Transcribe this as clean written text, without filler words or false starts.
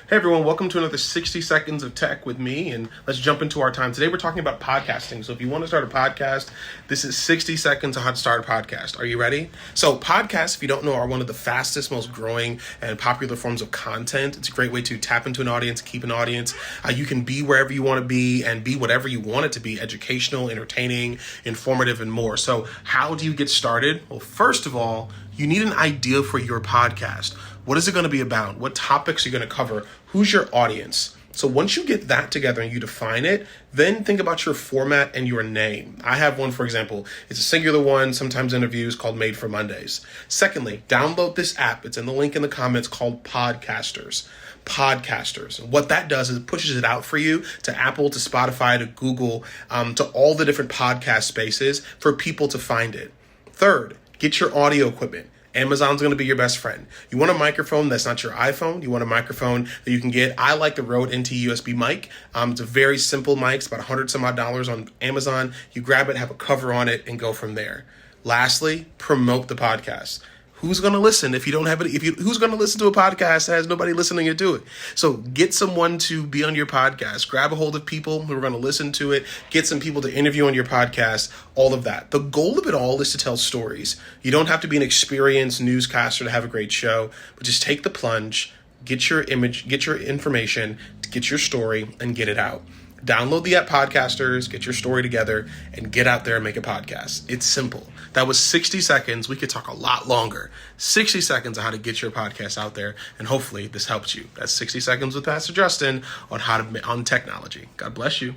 Hey everyone, welcome to another 60 Seconds of Tech with me, and let's jump into our time. Today we're talking about podcasting. So if you want to start a podcast, this is 60 seconds on how to start a podcast. Are you ready? So podcasts, if you don't know, are one of the fastest, most growing and popular forms of content. It's a great way to tap into an audience, keep an audience. You can be wherever you want to be and be whatever you want it to be: educational, entertaining, informative, and more. So how do you get started? Well, first of all, you need an idea for your podcast. What is it going to be about? What topics are you going to cover? Who's your audience? So once you get that together and you define it, then think about your format and your name. I have one, for example. It's a singular one, sometimes interviews, called Made for Mondays. Secondly, download this app. It's in the link in the comments, called Podcasters. Podcasters. And what that does is it pushes it out for you to Apple, to Spotify, to Google, to all the different podcast spaces for people to find it. Third, get your audio equipment. Amazon's going to be your best friend. You want a microphone that's not your iPhone. You want a microphone that you can get. I like the Rode NT USB mic. It's a very simple mic. It's about $100 some odd on Amazon. You grab it, have a cover on it, and go from there. Lastly, promote the podcast. Who's going to listen if you don't have it? Who's going to listen to a podcast that has nobody listening to it? So get someone to be on your podcast. Grab a hold of people who are going to listen to it. Get some people to interview on your podcast. All of that. The goal of it all is to tell stories. You don't have to be an experienced newscaster to have a great show, but just take the plunge, get your image, get your information, get your story, and get it out. Download the app Podcasters, get your story together, and get out there and make a podcast. It's simple. That was 60 seconds. We could talk a lot longer. 60 seconds on how to get your podcast out there, and hopefully this helps you. That's 60 Seconds with Pastor Justin on technology. God bless you.